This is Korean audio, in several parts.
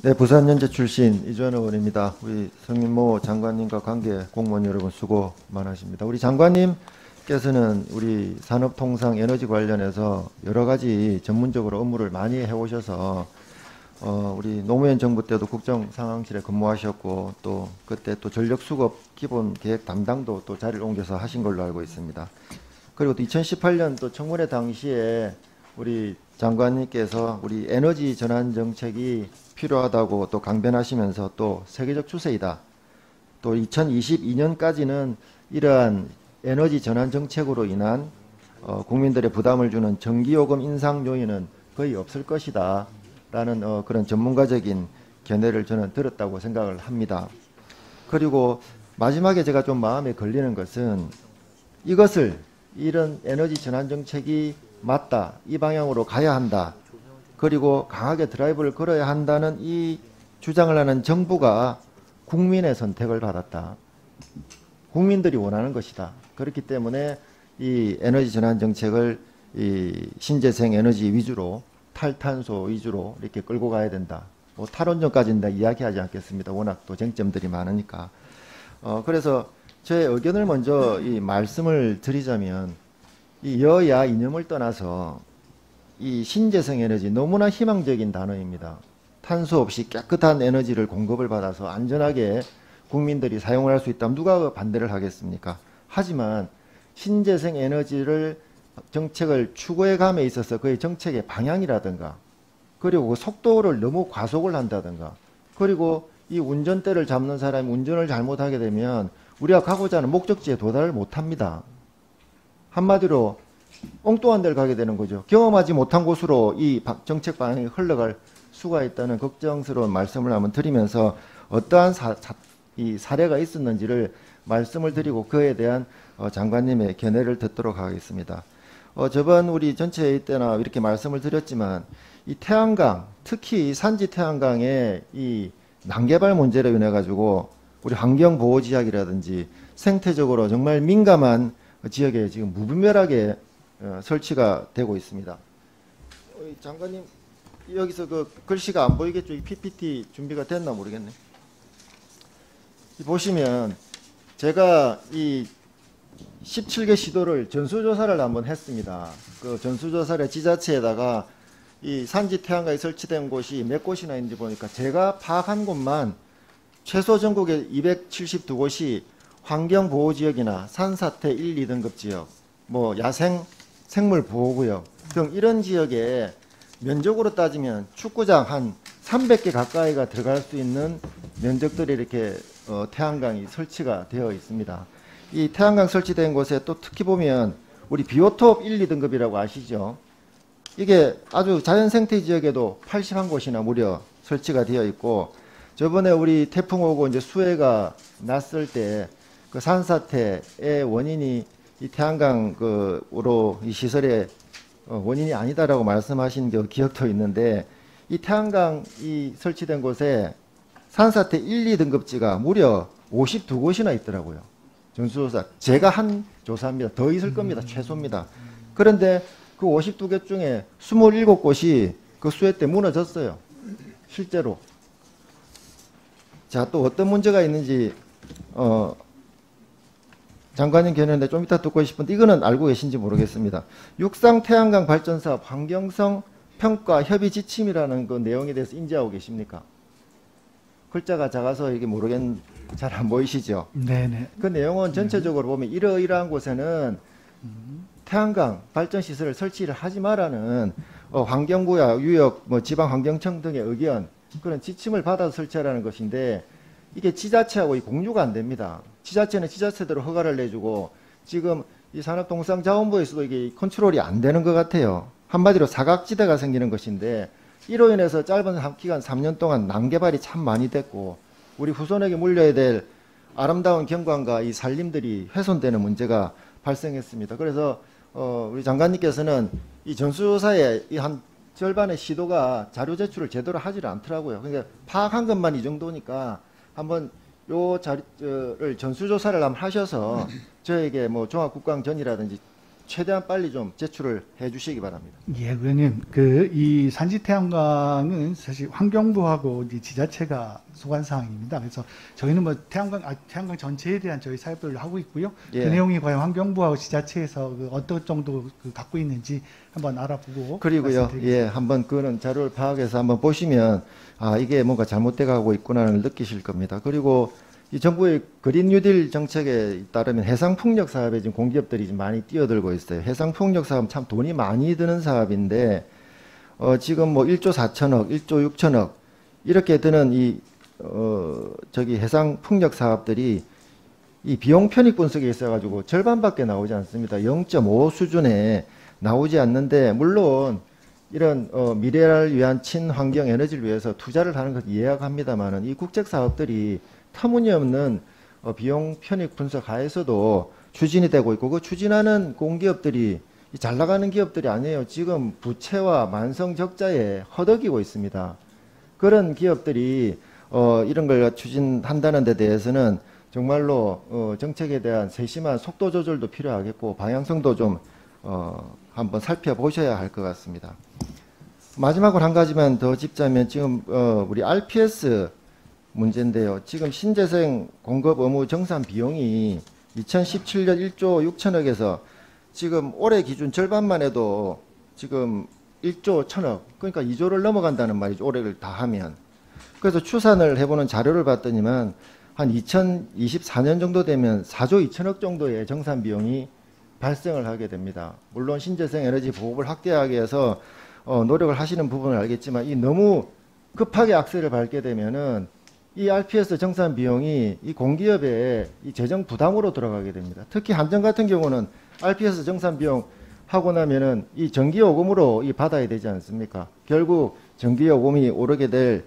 네, 부산 연재 출신 이주환 의원입니다. 우리 성인모 장관님과 관계 공무원 여러분 수고 많으십니다. 우리 장관님께서는 우리 산업통상 에너지 관련해서 여러 가지 전문적으로 업무를 많이 해오셔서 우리 노무현 정부 때도 국정상황실에 근무하셨고 또 그때 또 전력수급 기본계획 담당도 또 자리를 옮겨서 하신 걸로 알고 있습니다. 그리고 또 2018년 또 청문회 당시에 우리 장관님께서 우리 에너지 전환 정책이 필요하다고 또 강변하시면서 또 세계적 추세이다. 또 2022년까지는 이러한 에너지 전환 정책으로 인한 국민들의 부담을 주는 전기요금 인상 요인은 거의 없을 것이다. 라는 그런 전문가적인 견해를 저는 들었다고 생각을 합니다. 그리고 마지막에 제가 좀 마음에 걸리는 것은 이런 에너지 전환 정책이 맞다. 이 방향으로 가야 한다. 그리고 강하게 드라이브를 걸어야 한다는 이 주장을 하는 정부가 국민의 선택을 받았다. 국민들이 원하는 것이다. 그렇기 때문에 이 에너지 전환 정책을 이 신재생 에너지 위주로 탈탄소 위주로 이렇게 끌고 가야 된다. 뭐 탈원전까지는 이야기하지 않겠습니다. 워낙 또 쟁점들이 많으니까. 그래서 제 의견을 먼저 이 말씀을 드리자면 이 여야 이념을 떠나서 이 신재생 에너지 너무나 희망적인 단어입니다. 탄소 없이 깨끗한 에너지를 공급을 받아서 안전하게 국민들이 사용을 할 수 있다면 누가 반대를 하겠습니까? 하지만 신재생 에너지를 정책을 추구해 감에 있어서 그의 정책의 방향이라든가 그리고 그 속도를 너무 과속을 한다든가 그리고 이 운전대를 잡는 사람이 운전을 잘못하게 되면 우리가 가고자 하는 목적지에 도달을 못합니다. 한마디로 엉뚱한 데를 가게 되는 거죠. 경험하지 못한 곳으로 이 정책 방향이 흘러갈 수가 있다는 걱정스러운 말씀을 한번 드리면서 어떠한 이 사례가 있었는지를 말씀을 드리고 그에 대한 장관님의 견해를 듣도록 하겠습니다. 저번 우리 전체 회의 때나 이렇게 말씀을 드렸지만 이 태양광, 특히 산지 태양광의 이 난개발 문제로 인해 가지고 우리 환경보호지역이라든지 생태적으로 정말 민감한 지역에 지금 무분별하게 설치가 되고 있습니다. 장관님 여기서 그 글씨가 안 보이겠죠? 이 PPT 준비가 됐나 모르겠네. 보시면 제가 이 17개 시도를 전수조사를 한번 했습니다. 그 전수조사를 지자체에다가 이 산지 태양광이 설치된 곳이 몇 곳이나 있는지 보니까 제가 파악한 곳만 최소 전국에 272곳이 환경보호지역이나 산사태 1, 2등급 지역, 뭐 야생 생물보호구역 등 이런 지역에 면적으로 따지면 축구장 한 300개 가까이가 들어갈 수 있는 면적들이 이렇게 태양광이 설치가 되어 있습니다. 이 태양광 설치된 곳에 또 특히 보면 우리 비오톱 1, 2등급이라고 아시죠? 이게 아주 자연생태 지역에도 81곳이나 무려 설치가 되어 있고 저번에 우리 태풍 오고 이제 수해가 났을 때 그 산사태의 원인이 이 태양광으로 이 시설의 원인이 아니다라고 말씀하신 그 기억도 있는데 이 태양광이 설치된 곳에 산사태 1, 2등급지가 무려 52곳이나 있더라고요. 전수조사. 제가 한 조사입니다. 더 있을 겁니다. 최소입니다. 그런데 그 52개 중에 27곳이 그 수해 때 무너졌어요. 실제로. 자, 또 어떤 문제가 있는지 장관님 견해인데 좀 이따 듣고 싶은데 이거는 알고 계신지 모르겠습니다. 육상 태양광 발전사업 환경성 평가 협의 지침이라는 그 내용에 대해서 인지하고 계십니까? 글자가 작아서 이게 잘 안 보이시죠? 네네. 그 내용은 전체적으로 보면 이러이러한 곳에는 태양광 발전 시설을 설치를 하지 마라는 환경부야 유역 뭐 지방환경청 등의 의견 그런 지침을 받아서 설치하라는 것인데 이게 지자체하고 공유가 안 됩니다. 지자체는 지자체대로 허가를 내주고 지금 이 산업통상자원부에서도 이게 컨트롤이 안 되는 것 같아요. 한마디로 사각지대가 생기는 것인데 이로 인해서 짧은 기간 3년 동안 난개발이 참 많이 됐고 우리 후손에게 물려야 될 아름다운 경관과 이 산림들이 훼손되는 문제가 발생했습니다. 그래서 우리 장관님께서는 이 전수조사에 이 한 절반의 시도가 자료 제출을 제대로 하지를 않더라고요. 그러니까 파악한 것만 이 정도니까 한번 요 자료를 전수조사를 한번 하셔서 저에게 뭐 종합국방전이라든지 최대한 빨리 좀 제출을 해 주시기 바랍니다. 예, 의원님, 이 산지태양광은 사실 환경부하고 이제 지자체가 소관 사항입니다. 그래서 저희는 뭐 태양광 전체에 대한 저희 사업들을 하고 있고요. 예. 그 내용이 과연 환경부하고 지자체에서 어떤 정도 갖고 있는지 한번 알아보고. 그리고요, 말씀드리겠습니다. 예, 한번 그런 자료를 파악해서 한번 보시면, 아, 이게 뭔가 잘못돼 가고 있구나를 느끼실 겁니다. 그리고 이 정부의 그린 뉴딜 정책에 따르면 해상풍력 사업에 지금 공기업들이 좀 많이 뛰어들고 있어요. 해상풍력 사업은 참 돈이 많이 드는 사업인데, 지금 뭐 1조 4천억, 1조 6천억, 이렇게 드는 해상풍력 사업들이 이 비용 편익 분석에 있어가지고 절반밖에 나오지 않습니다. 0.5 수준에 나오지 않는데, 물론 이런 미래를 위한 친환경 에너지를 위해서 투자를 하는 것 이해합니다만은 이 국책 사업들이 터무니없는 비용 편익 분석 하에서도 추진이 되고 있고, 그 추진하는 공기업들이 잘 나가는 기업들이 아니에요. 지금 부채와 만성 적자에 허덕이고 있습니다. 그런 기업들이 이런 걸 추진한다는 데 대해서는 정말로 정책에 대한 세심한 속도 조절도 필요하겠고, 방향성도 좀 한번 살펴보셔야 할 것 같습니다. 마지막으로 한 가지만 더 짚자면, 지금 우리 RPS 문제인데요. 지금 신재생 공급 의무 정산 비용이 2017년 1조 6천억에서 지금 올해 기준 절반만 해도 지금 1조 1천억, 그러니까 2조를 넘어간다는 말이죠. 올해를 다 하면. 그래서 추산을 해보는 자료를 봤더니만 한 2024년 정도 되면 4조 2천억 정도의 정산 비용이 발생을 하게 됩니다. 물론 신재생 에너지 보급을 확대하기 위해서 노력을 하시는 부분을 알겠지만, 이 너무 급하게 악셀을 밟게 되면은 이 RPS 정산 비용이 이 공기업의 이 재정 부담으로 들어가게 됩니다. 특히 한전 같은 경우는 RPS 정산 비용 하고 나면은 이 전기 요금으로 받아야 되지 않습니까? 결국 전기 요금이 오르게 될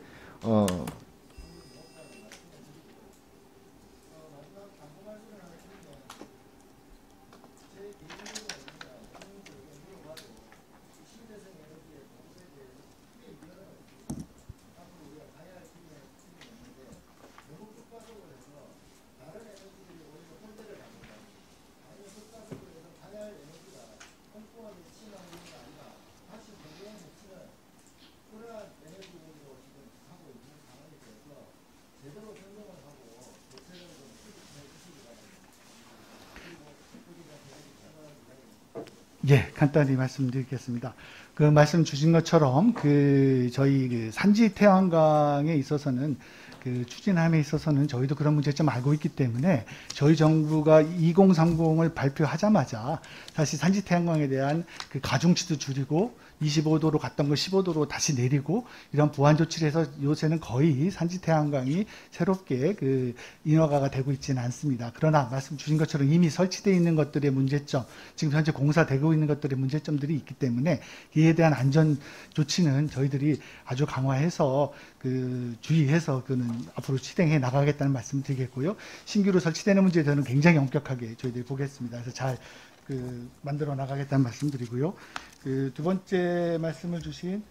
예, 간단히 말씀드리겠습니다. 그 말씀 주신 것처럼 저희 산지 태양광에 있어서는 추진함에 있어서는 저희도 그런 문제점 알고 있기 때문에 저희 정부가 2030을 발표하자마자 사실 산지 태양광에 대한 가중치도 줄이고 25도로 갔던 걸 15도로 다시 내리고 이런 보완 조치를 해서 요새는 거의 산지 태양광이 새롭게 인허가가 되고 있지는 않습니다. 그러나 말씀 주신 것처럼 이미 설치되어 있는 것들의 문제점, 지금 현재 공사되고 있는 것들의 문제점들이 있기 때문에 이에 대한 안전 조치는 저희들이 아주 강화해서 주의해서 앞으로 실행해 나가겠다는 말씀 드리겠고요. 신규로 설치되는 문제에 대해서는 굉장히 엄격하게 저희들이 보겠습니다. 그래서 잘 만들어 나가겠다는 말씀 드리고요. 두 번째 말씀을 주신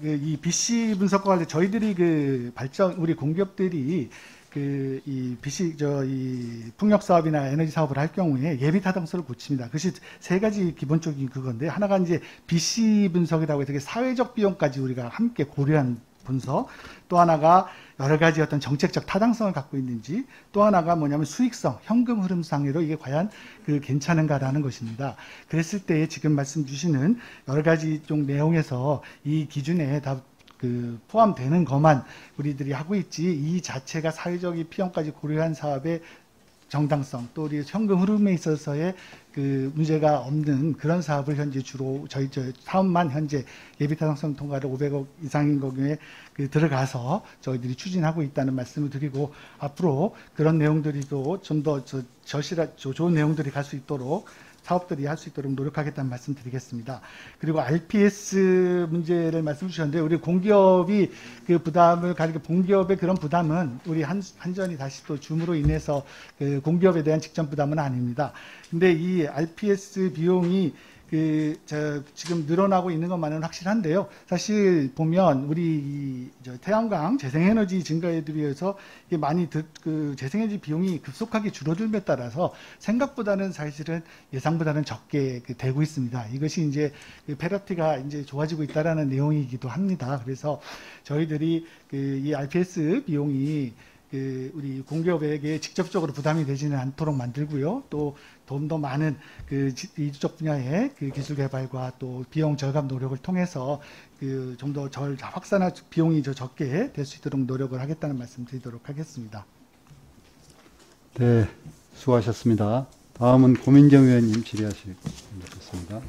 이 BC 분석과 관련 저희들이 우리 공기업들이 이 BC 이 풍력 사업이나 에너지 사업을 할 경우에 예비 타당성을 고칩니다. 그것이 세 가지 기본적인 그건데, 하나가 이제 BC 분석이라고 해서 사회적 비용까지 우리가 함께 고려한 분석, 또 하나가 여러 가지 어떤 정책적 타당성을 갖고 있는지, 또 하나가 뭐냐면 수익성, 현금 흐름상으로 이게 과연 괜찮은가라는 것입니다. 그랬을 때 지금 말씀 주시는 여러 가지 좀 내용에서 이 기준에 다 포함되는 것만 우리들이 하고 있지, 이 자체가 사회적인 비용까지 고려한 사업의 정당성, 또 우리 현금 흐름에 있어서의 문제가 없는 그런 사업을 현재 주로 저희 사업만 현재 예비 타당성 통과를 500억 이상인 경우에 들어가서 저희들이 추진하고 있다는 말씀을 드리고, 앞으로 그런 내용들이도 좀 더 좋은 내용들이 갈 수 있도록, 사업들이 할 수 있도록 노력하겠다는 말씀 드리겠습니다. 그리고 RPS 문제를 말씀 주셨는데, 우리 공기업이 부담을 가지고, 공기업의 그런 부담은 우리 한전이 다시 또 줌으로 인해서 공기업에 대한 직접 부담은 아닙니다. 근데 이 RPS 비용이 지금 늘어나고 있는 것만은 확실한데요. 사실 보면 우리 태양광 재생에너지 증가에 비해서 이게 많이 재생에너지 비용이 급속하게 줄어들에 따라서 생각보다는 사실은 예상보다는 적게 되고 있습니다. 이것이 이제 페러티가 이제 좋아지고 있다라는 내용이기도 합니다. 그래서 저희들이 이 RPS 비용이 우리 공기업에게 직접적으로 부담이 되지는 않도록 만들고요. 또 좀 더 많은 이주적 분야의 기술 개발과 또 비용 절감 노력을 통해서 좀 더 확산할 비용이 적게 될 수 있도록 노력을 하겠다는 말씀 드리도록 하겠습니다. 네, 수고하셨습니다. 다음은 고민정 의원님 질의하시겠습니다.